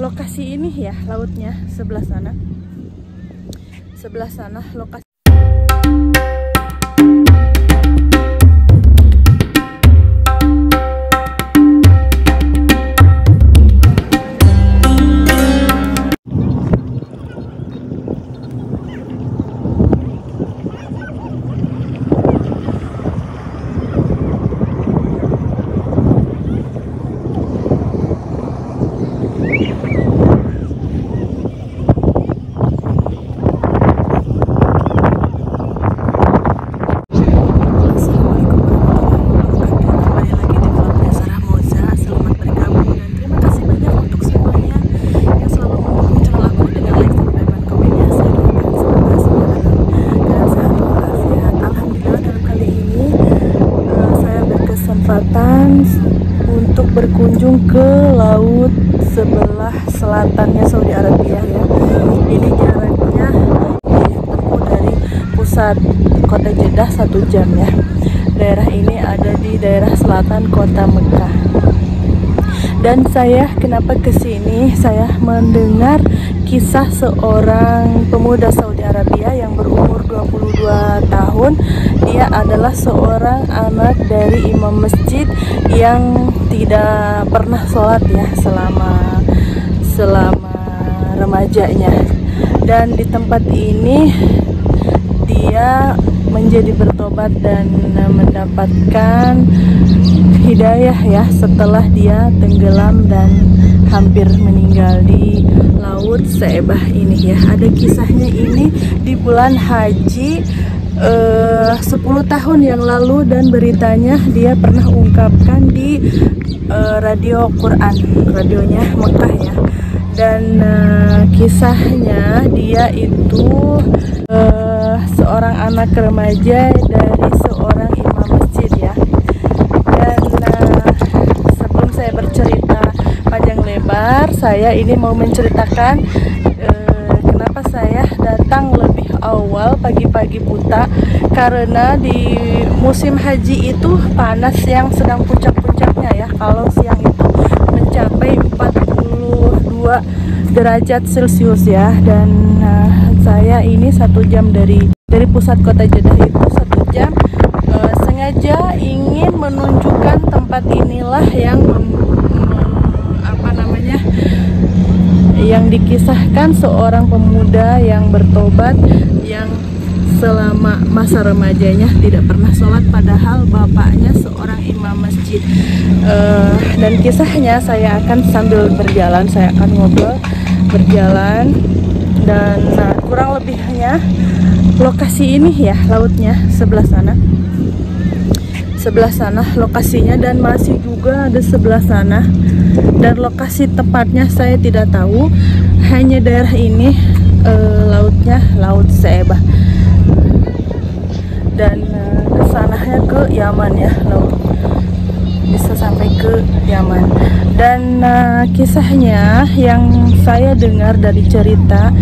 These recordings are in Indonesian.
lokasi ini ya, lautnya sebelah sana. Sebelah sana lokasi. Untuk berkunjung ke laut sebelah selatannya Saudi Arabia ya. Ini jaraknya ditempuh dari pusat kota Jeddah 1 jam ya. Daerah ini ada di daerah selatan kota Mekah. Dan saya kenapa kesini? Saya mendengar kisah seorang pemuda Saudi Arabia yang berumur 22 tahun. Dia adalah seorang anak dari imam masjid yang tidak pernah sholat ya selama remajanya. Dan di tempat ini dia menjadi bertobat dan mendapatkan hidayah ya setelah dia tenggelam dan hampir meninggal di laut Saebah ini ya. Ada kisahnya ini di bulan haji 10 tahun yang lalu, dan beritanya dia pernah ungkapkan di radio Quran, radionya Mekah ya. Dan kisahnya dia itu seorang anak remaja dari seorang imam masjid ya. Dan sebelum saya bercerita panjang lebar, saya ini mau menceritakan kenapa saya datang lebih awal pagi-pagi buta, karena di musim haji itu panas yang sedang puncak-puncaknya ya. Kalau siang itu mencapai 42 derajat Celcius ya. Dan saya ini 1 jam dari pusat kota Jeddah itu 1 jam, sengaja ingin menunjukkan tempat inilah yang yang dikisahkan seorang pemuda yang bertobat, yang selama masa remajanya tidak pernah sholat padahal bapaknya seorang imam masjid. Dan kisahnya saya akan sambil berjalan, saya akan ngobrol berjalan. Dan kurang lebihnya lokasi ini ya, lautnya sebelah sana. Sebelah sana lokasinya, dan masih juga ada sebelah sana. Dan lokasi tepatnya saya tidak tahu, hanya daerah ini lautnya laut Saebah. Dan kesananya ke Yaman ya, laut bisa sampai ke Yaman. Dan kisahnya yang saya dengar dari cerita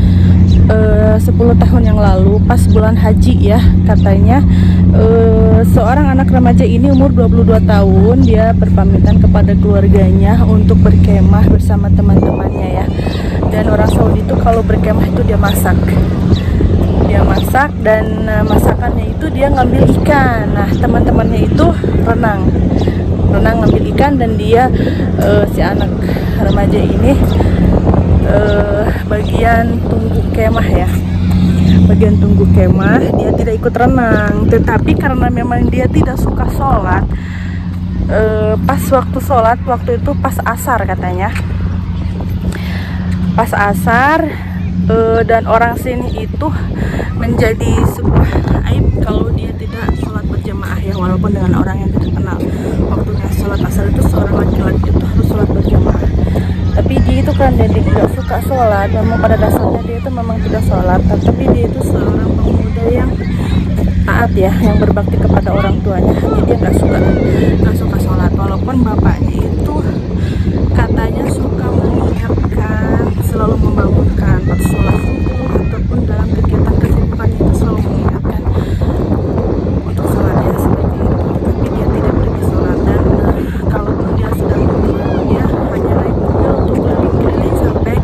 10 tahun yang lalu pas bulan haji ya, katanya seorang anak remaja ini umur 22 tahun, dia berpamitan kepada keluarganya untuk berkemah bersama teman-temannya ya. Dan orang Saudi itu kalau berkemah itu dia masak, dan masakannya itu dia ngambil ikan. Nah, teman-temannya itu renang ngambil ikan, dan dia si anak remaja ini bagian tunggu kemah ya, bagian tunggu kemah, dia tidak ikut renang. Tetapi karena memang dia tidak suka sholat, pas waktu sholat, waktu itu pas asar katanya, pas asar, dan orang sini itu menjadi sebuah aib kalau dia tidak sholat berjamaah ya, walaupun dengan orang yang tidak kenal. Waktunya sholat asar itu seorang laki-laki itu harus sholat berjamaah. Tapi dia itu kan dia tidak suka sholat, memang pada dasarnya dia itu memang tidak sholat, tapi dia itu seorang pemuda yang taat ya, yang berbakti kepada orang tuanya. Hanya dia nggak suka sholat, walaupun bapaknya itu katanya suka mengingatkan, selalu membangunkan pada sholat subuh ataupun dalam kegiatan kesibukannya itu selalu mengingatkan untuk sholat ya, seperti itu. Tapi dia tidak pergi sholat, dan kalaupun dia sedang tidur, dia hanya naik mobil untuk keliling-keliling sampai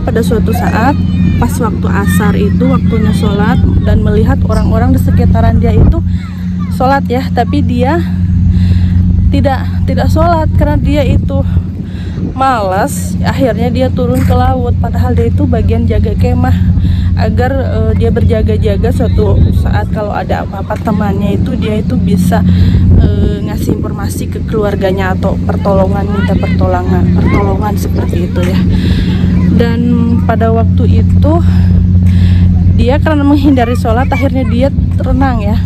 pada suatu saat pas waktu asar itu waktunya sholat, dan melihat orang-orang di sekitaran dia itu sholat ya, tapi dia tidak sholat karena dia itu malas. Akhirnya dia turun ke laut, padahal dia itu bagian jaga kemah agar dia berjaga-jaga suatu saat kalau ada apa-apa temannya itu dia itu bisa ngasih informasi ke keluarganya atau minta pertolongan seperti itu ya. Dan pada waktu itu dia karena menghindari sholat akhirnya dia renang ya.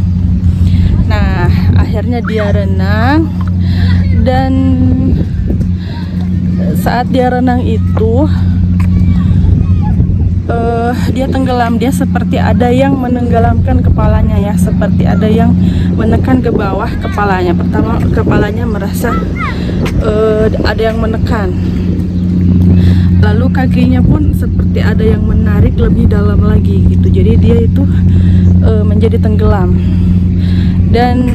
Nah akhirnya dia renang, dan saat dia renang itu dia tenggelam. Dia seperti ada yang menenggelamkan kepalanya ya, seperti ada yang menekan ke bawah kepalanya. Pertama kepalanya merasa ada yang menekan, lalu kakinya pun seperti ada yang menarik lebih dalam lagi gitu. Jadi dia itu menjadi tenggelam, dan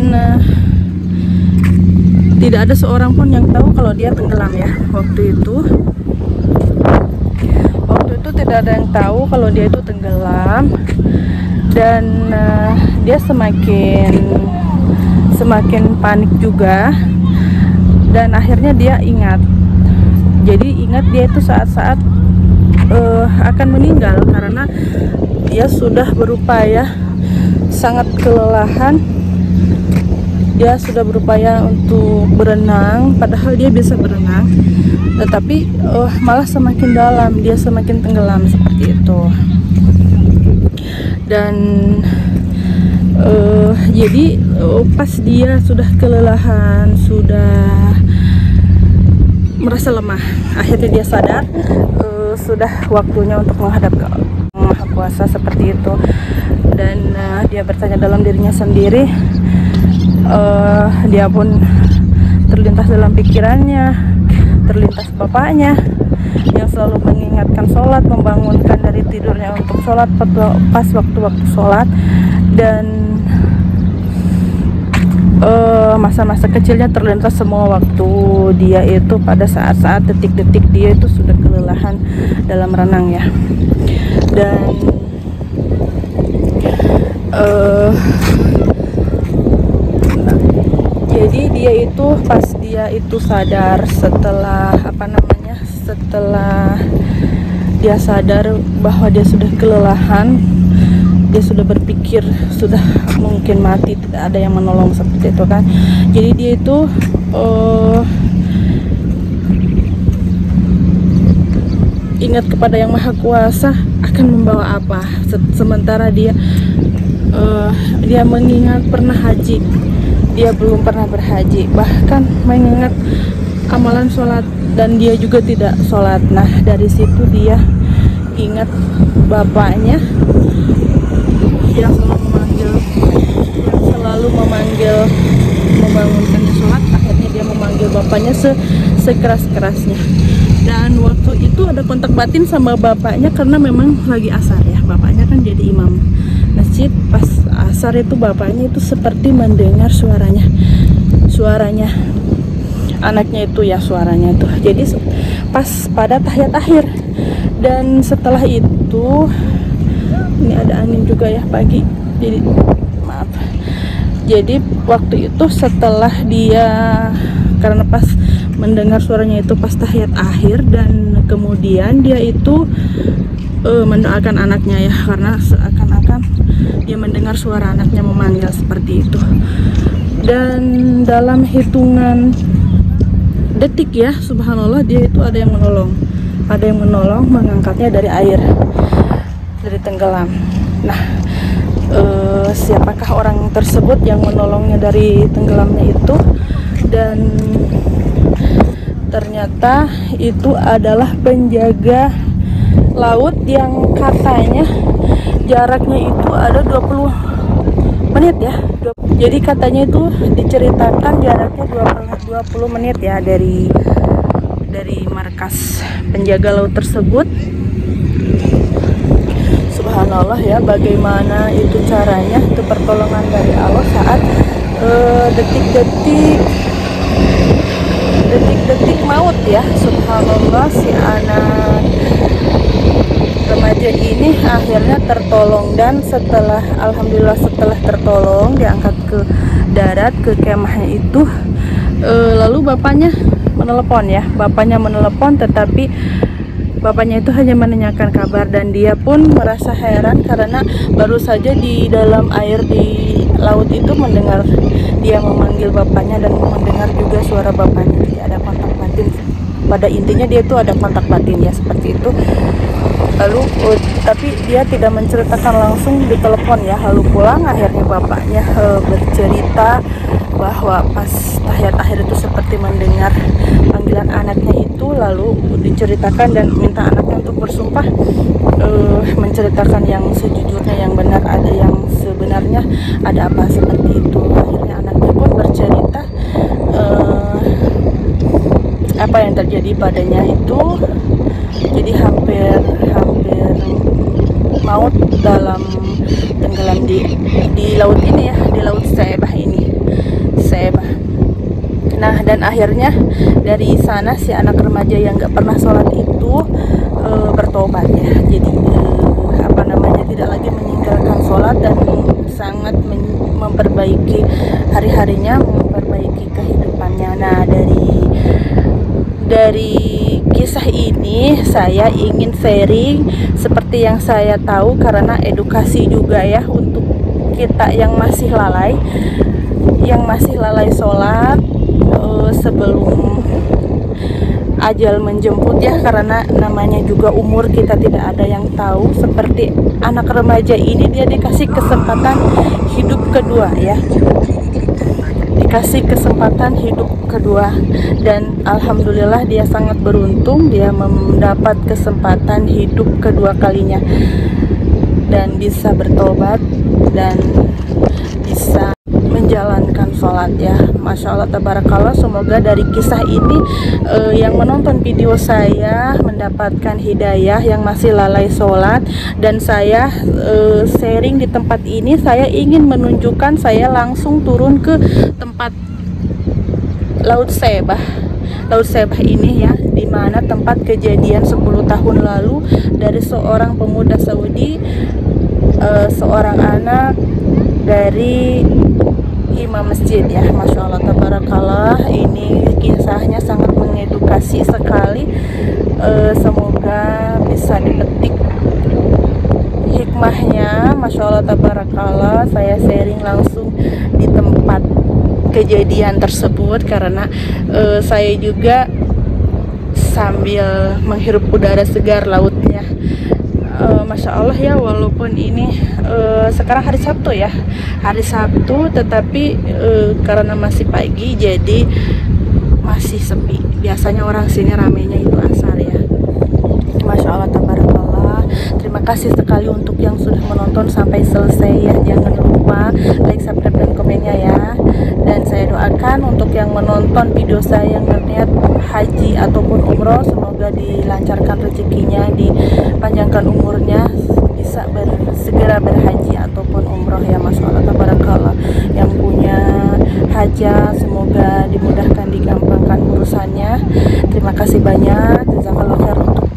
tidak ada seorang pun yang tahu kalau dia tenggelam ya. Waktu itu tidak ada yang tahu kalau dia itu tenggelam, dan dia semakin panik juga, dan akhirnya dia ingat. Jadi ingat dia itu saat-saat akan meninggal karena dia sudah berupaya sangat kelelahan. Dia sudah berupaya untuk berenang, padahal dia bisa berenang, tetapi malah semakin dalam, dia semakin tenggelam seperti itu. Dan jadi pas dia sudah kelelahan, sudah merasa lemah, akhirnya dia sadar sudah waktunya untuk menghadap ke Maha Kuasa seperti itu. Dan dia bertanya dalam dirinya sendiri. Dia pun terlintas dalam pikirannya, terlintas bapaknya yang selalu mengingatkan sholat, membangunkan dari tidurnya untuk sholat pas waktu-waktu sholat. Dan masa-masa kecilnya terlintas semua waktu dia itu pada saat-saat detik-detik dia itu sudah kelelahan dalam renang ya. Dan jadi dia itu pas dia itu sadar setelah dia sadar bahwa dia sudah kelelahan, dia sudah berpikir sudah mungkin mati, tidak ada yang menolong seperti itu kan. Jadi dia itu ingat kepada Yang Maha Kuasa akan membawa apa. Sementara dia mengingat pernah haji, dia belum pernah berhaji, bahkan mengingat amalan sholat, dan dia juga tidak sholat. Nah dari situ dia ingat bapaknya yang selalu memanggil membangunkannya sholat. Akhirnya dia memanggil bapaknya sekeras-kerasnya. Dan waktu itu ada kontak batin sama bapaknya karena memang lagi asar ya. Bapaknya kan jadi imam masjid. Pas asar itu bapaknya itu seperti mendengar suaranya anaknya itu ya, suaranya itu. Jadi pas pada tahiyat akhir. Dan setelah itu ini ada angin juga ya pagi, jadi maaf. Jadi waktu itu setelah dia, karena pas mendengar suaranya itu pas tahiyat akhir, dan kemudian dia itu mendoakan anaknya ya, karena seakan-akan dia mendengar suara anaknya memanggil seperti itu. Dan dalam hitungan detik ya, subhanallah, dia itu ada yang menolong mengangkatnya dari air, dari tenggelam. Nah siapakah orang tersebut yang menolongnya dari tenggelamnya itu? Dan ternyata itu adalah penjaga laut yang katanya jaraknya itu ada 20 menit ya. Jadi katanya itu diceritakan jaraknya 20 menit ya dari markas penjaga laut tersebut. Subhanallah ya, bagaimana itu caranya, itu pertolongan dari Allah saat detik-detik maut ya. Subhanallah, si anak remaja ini akhirnya tertolong, dan alhamdulillah setelah tertolong diangkat ke darat ke kemahnya itu, lalu bapaknya menelepon, tetapi bapaknya itu hanya menanyakan kabar, dan dia pun merasa heran karena baru saja di dalam air di laut itu mendengar dia memanggil bapaknya dan mendengar juga suara bapaknya. Jadi ada kontak batin, pada intinya dia itu ada kontak batin ya, seperti itu. Lalu tapi dia tidak menceritakan langsung di telepon ya. Lalu pulang akhirnya bapaknya bercerita bahwa pas tahiyat akhir itu seperti mendengar panggilan anaknya itu, lalu diceritakan dan minta anaknya untuk bersumpah menceritakan yang sejujurnya, yang benar, ada yang sebenarnya ada apa seperti itu. Akhirnya anaknya pun bercerita apa yang terjadi padanya itu. Jadi hampir maut dalam tenggelam di laut ini ya, di laut Saebah ini. Nah, dan akhirnya dari sana si anak remaja yang gak pernah sholat itu bertobat ya. Jadi tidak lagi meninggalkan sholat dan sangat memperbaiki hari-harinya, memperbaiki kehidupannya. Nah, dari kisah ini saya ingin sharing seperti yang saya tahu, karena edukasi juga ya untuk kita yang masih lalai sholat sebelum ajal menjemput ya, karena namanya juga umur kita tidak ada yang tahu. Seperti anak remaja ini, dia dikasih kesempatan hidup kedua ya, dikasih kesempatan hidup kedua, dan alhamdulillah dia sangat beruntung, dia mendapat kesempatan hidup kedua kalinya dan bisa bertobat dan bisa menjalankan sholat ya. Masya Allah tabarakallah. Semoga dari kisah ini yang menonton video saya mendapatkan hidayah, yang masih lalai sholat. Dan saya sharing di tempat ini, saya ingin menunjukkan saya langsung turun ke tempat Laut Saebah ini ya, dimana tempat kejadian 10 tahun lalu dari seorang pemuda Saudi, seorang anak dari imam masjid ya. Masya Allah tabarakallah, ini kisahnya sangat mengedukasi sekali. Semoga bisa dipetik hikmahnya. Masya Allah tabarakallah, saya sharing langsung di tempat kejadian tersebut karena saya juga sambil menghirup udara segar lautnya. Masya Allah ya, walaupun ini sekarang hari Sabtu tetapi karena masih pagi jadi masih sepi. Biasanya orang sini ramenya itu asar ya. Masya Allah tabarakallah. Terima kasih sekali untuk yang sudah menonton sampai selesai ya. Jangan lupa like, subscribe, dan komennya ya. Dan saya doakan untuk yang menonton video saya yang berniat haji ataupun umroh, semoga dilancarkan rezekinya, dipanjangkan umurnya, bisa segera berhaji ataupun umroh ya. Masya Allah tabarakallah. Yang punya hajat semoga dimudahkan, digampangkan urusannya. Terima kasih banyak. Jazakallah khair untuk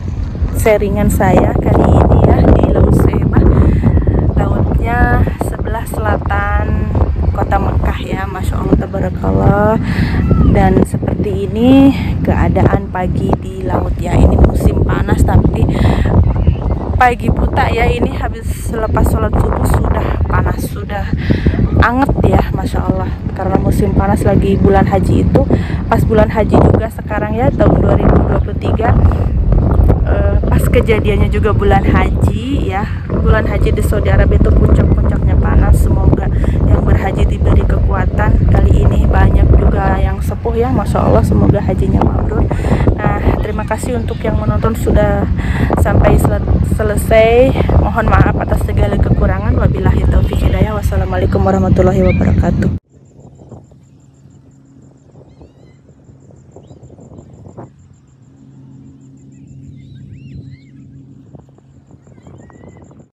sharingan saya kali ini ya di Laut Saebah, lautnya sebelah selatan kota Mekah ya. Masya Allah tabarakallah. Dan seperti ini keadaan pagi di laut ya. Ini musim panas tapi pagi buta ya, ini habis selepas sholat subuh sudah panas, sudah anget ya. Masya Allah, karena musim panas lagi bulan haji itu, pas bulan haji juga sekarang ya, tahun 2023, pas kejadiannya juga bulan haji ya. Bulan haji di Saudi Arabia itu puncak-puncaknya panas. Semoga yang berhaji diberi kekuatan. Kali ini banyak juga yang sepuh ya. Masya Allah, semoga hajinya mabrur. Nah, terima kasih untuk yang menonton sudah sampai selesai. Mohon maaf atas segala kekurangan. Wabillahi taufiq hidayah. Wassalamualaikum warahmatullahi wabarakatuh.